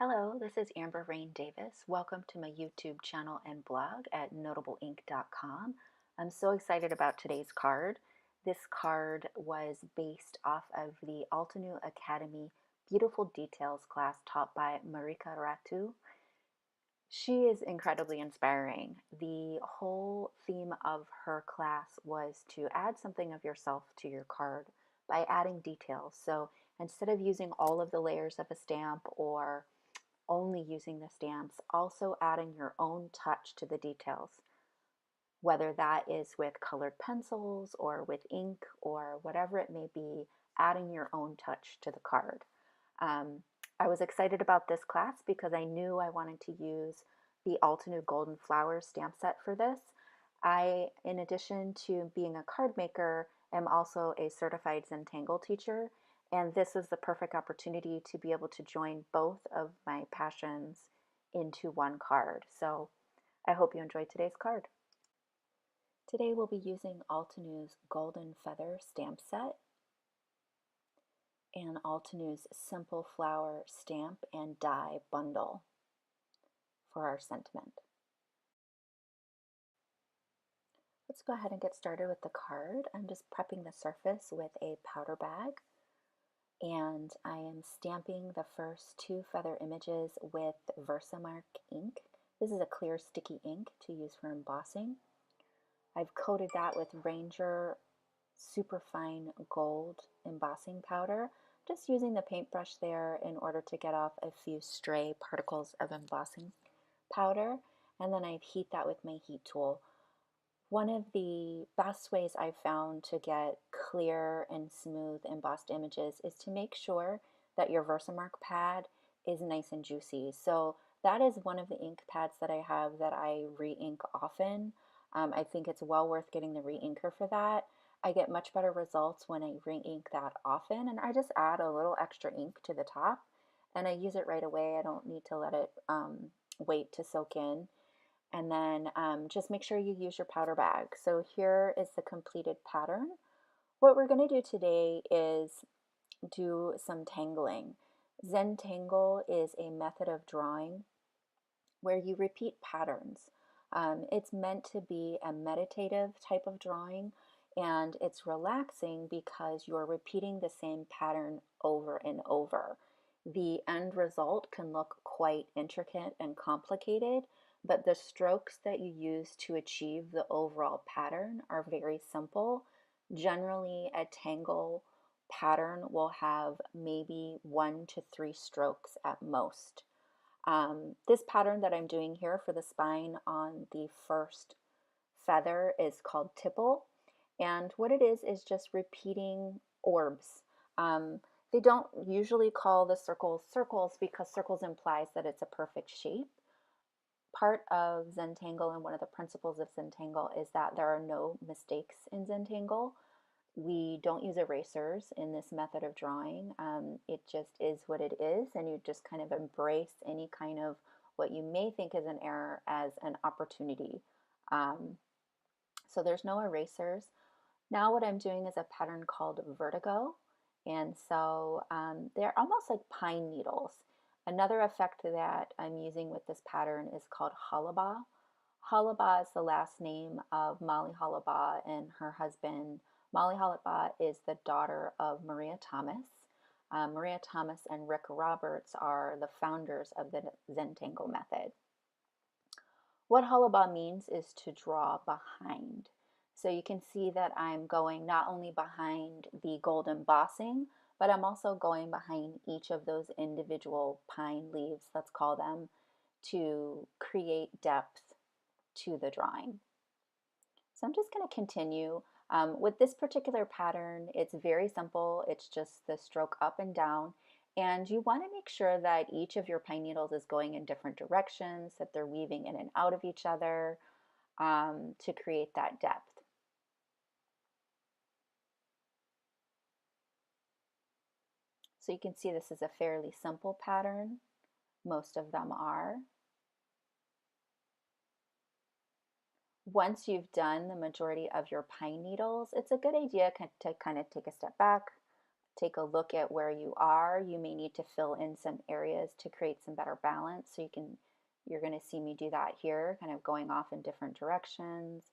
Hello, this is Amber Rain Davis. Welcome to my YouTube channel and blog at notableink.com. I'm so excited about today's card. This card was based off of the Altenew Academy Beautiful Details class taught by Marika Ratu. She is incredibly inspiring. The whole theme of her class was to add something of yourself to your card by adding details. So instead of using all of the layers of a stamp or only using the stamps, also adding your own touch to the details, whether that is with colored pencils or with ink or whatever it may be, adding your own touch to the card. I was excited about this class because I knew I wanted to use the Altenew Golden Flowers stamp set for this. I, in addition to being a card maker, am also a certified Zentangle teacher, and this is the perfect opportunity to be able to join both of my passions into one card. So I hope you enjoyed today's card. Today we'll be using Altenew's Golden Feather stamp set and Altenew's Simple Flower stamp and die bundle for our sentiment. Let's go ahead and get started with the card. I'm just prepping the surface with a powder bag, and I am stamping the first two feather images with Versamark ink. This is a clear sticky ink to use for embossing. I've coated that with Ranger Superfine Gold embossing powder, just using the paintbrush there in order to get off a few stray particles of embossing powder, and then I'd heat that with my heat tool. One of the best ways I've found to get clear and smooth embossed images is to make sure that your Versamark pad is nice and juicy. So that is one of the ink pads that I have that I re-ink often. I think it's well worth getting the re-inker for that. I get much better results when I re-ink that often, and I just add a little extra ink to the top and I use it right away. I don't need to let it wait to soak in. And then just make sure you use your powder bag. So here is the completed pattern. What we're going to do today is do some tangling. Zentangle is a method of drawing where you repeat patterns. It's meant to be a meditative type of drawing, and it's relaxing because you're repeating the same pattern over and over. The end result can look quite intricate and complicated, but the strokes that you use to achieve the overall pattern are very simple. Generally, a tangle pattern will have maybe 1 to 3 strokes at most. This pattern that I'm doing here for the spine on the first feather is called tipple, and what it is just repeating orbs. They don't usually call the circles circles because circles implies that it's a perfect shape. Part of Zentangle and one of the principles of Zentangle is that there are no mistakes in Zentangle. We don't use erasers in this method of drawing. It just is what it is, and you just kind of embrace any kind of what you may think is an error as an opportunity. So there's no erasers. Now what I'm doing is a pattern called Vertigo, and so they're almost like pine needles. Another effect that I'm using with this pattern is called Halaba. Halaba is the last name of Molly Halaba and her husband. Molly Halaba is the daughter of Maria Thomas. Maria Thomas and Rick Roberts are the founders of the Zentangle method. What Halaba means is to draw behind. So you can see that I'm going not only behind the gold embossing, but I'm also going behind each of those individual pine leaves, let's call them, to create depth to the drawing. So I'm just going to continue. With this particular pattern, it's very simple. It's just the stroke up and down. And you want to make sure that each of your pine needles is going in different directions, that they're weaving in and out of each other to create that depth. So you can see this is a fairly simple pattern. Most of them are. Once you've done the majority of your pine needles, it's a good idea to kind of take a step back, take a look at where you are. You may need to fill in some areas to create some better balance. So you're going to see me do that here, kind of going off in different directions,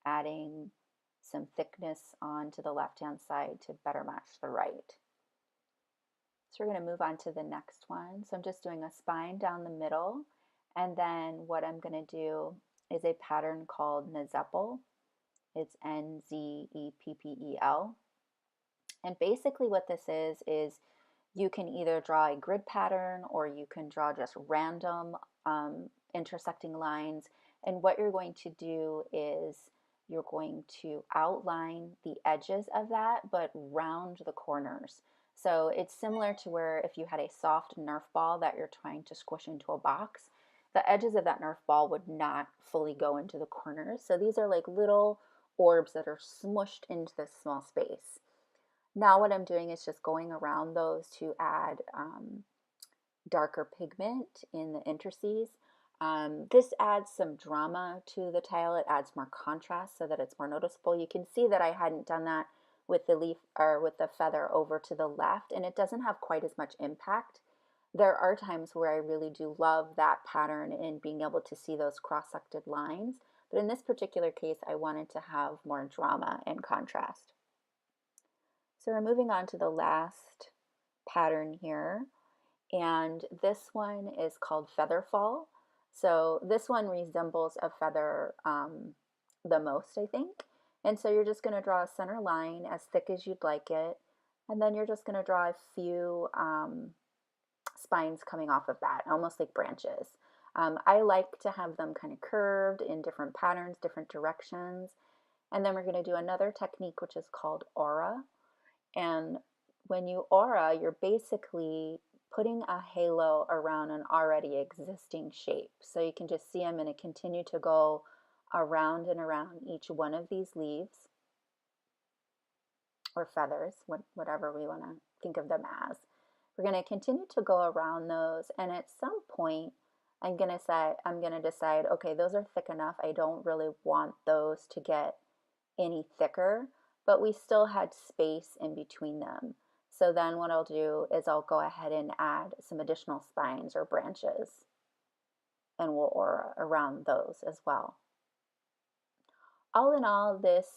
adding some thickness onto the left-hand side to better match the right. So we're going to move on to the next one. So I'm just doing a spine down the middle, and then what I'm going to do is a pattern called Nzeppel. It's N-Z-E-P-P-E-L. And basically what this is you can either draw a grid pattern or you can draw just random intersecting lines. And what you're going to do is you're going to outline the edges of that, but round the corners. So it's similar to where if you had a soft Nerf ball that you're trying to squish into a box, the edges of that Nerf ball would not fully go into the corners. So these are like little orbs that are smushed into this small space. Now what I'm doing is just going around those to add darker pigment in the interstices. This adds some drama to the tile. It adds more contrast so that it's more noticeable. You can see that I hadn't done that with the leaf or with the feather over to the left, and it doesn't have quite as much impact. There are times where I really do love that pattern and being able to see those cross-sected lines, but in this particular case, I wanted to have more drama and contrast. So we're moving on to the last pattern here, and this one is called Feather Fall. So this one resembles a feather the most, I think. And so you're just going to draw a center line as thick as you'd like it, and then you're just going to draw a few spines coming off of that, almost like branches. I like to have them kind of curved in different patterns, different directions. And then we're going to do another technique which is called aura. And when you aura, you're basically putting a halo around an already existing shape. So you can just see I'm going to continue to go around and around each one of these leaves or feathers, whatever we want to think of them as. We're going to continue to go around those, and at some point I'm going to decide, okay, those are thick enough. I don't really want those to get any thicker, but we still had space in between them. So then what I'll do is I'll go ahead and add some additional spines or branches, and we'll aura around those as well. All in all, this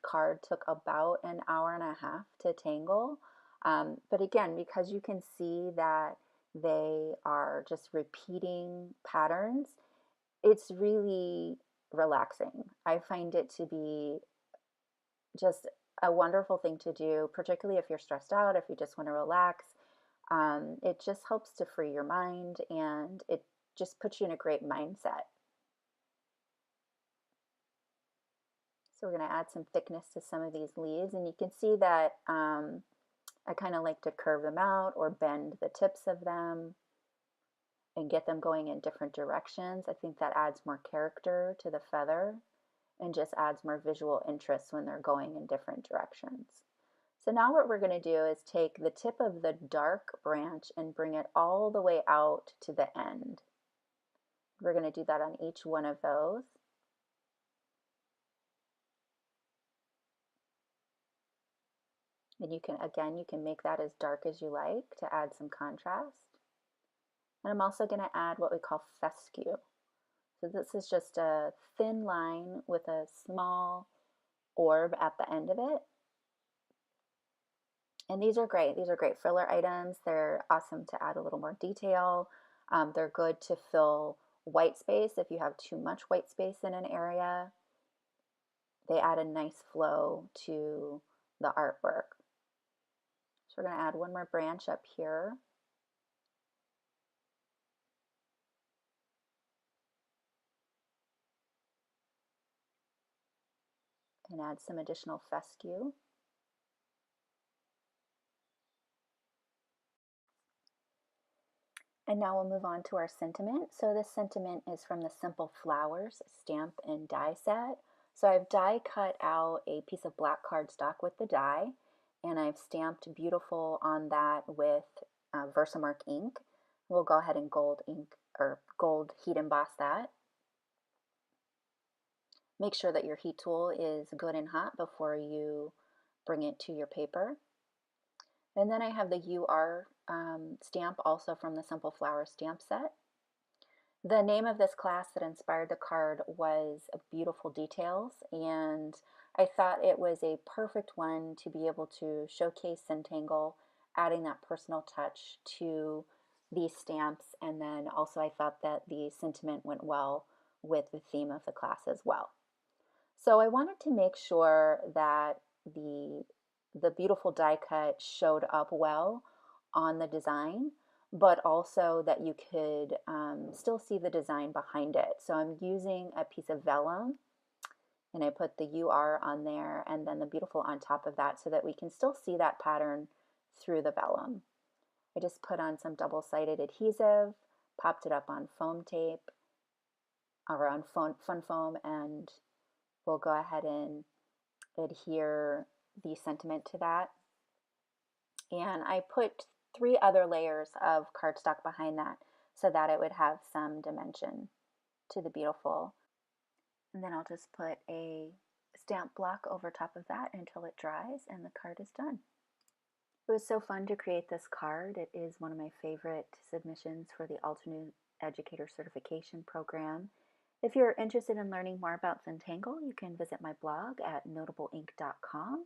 card took about an hour and a half to tangle. But again, because you can see that they are just repeating patterns, it's really relaxing. I find it to be just a wonderful thing to do, particularly if you're stressed out, if you just want to relax. It just helps to free your mind, and it just puts you in a great mindset. So we're going to add some thickness to some of these leaves, and you can see that I kind of like to curve them out or bend the tips of them and get them going in different directions. I think that adds more character to the feather and just adds more visual interest when they're going in different directions. So now what we're going to do is take the tip of the dark branch and bring it all the way out to the end. We're going to do that on each one of those. And you can make that as dark as you like to add some contrast. And I'm also going to add what we call fescue. So this is just a thin line with a small orb at the end of it. And these are great. These are great filler items. They're awesome to add a little more detail. They're good to fill white space if you have too much white space in an area. They add a nice flow to the artwork. So we're going to add one more branch up here. And add some additional fescue. And now we'll move on to our sentiment. So this sentiment is from the Simple Flowers stamp and die set. So I've die cut out a piece of black cardstock with the die, and I've stamped beautiful on that with Versamark ink. We'll go ahead and gold heat emboss that. Make sure that your heat tool is good and hot before you bring it to your paper. And then I have the UR stamp also from the Simple Flower stamp set. The name of this class that inspired the card was Beautiful Details, and I thought it was a perfect one to be able to showcase Zentangle, adding that personal touch to these stamps, and then also I thought that the sentiment went well with the theme of the class as well. So I wanted to make sure that the beautiful die cut showed up well on the design, but also that you could still see the design behind it. So I'm using a piece of vellum, and I put the UR on there and then the beautiful on top of that so that we can still see that pattern through the vellum. I just put on some double-sided adhesive, popped it up on foam tape or on fun foam, and we'll go ahead and adhere the sentiment to that. And I put 3 other layers of cardstock behind that so that it would have some dimension to the beautiful. And then I'll just put a stamp block over top of that until it dries and the card is done. It was so fun to create this card. It is one of my favorite submissions for the Alternate Educator Certification Program. If you're interested in learning more about Zentangle, you can visit my blog at notableink.com.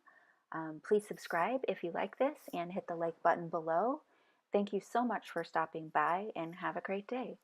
Please subscribe if you like this and hit the like button below. Thank you so much for stopping by and have a great day.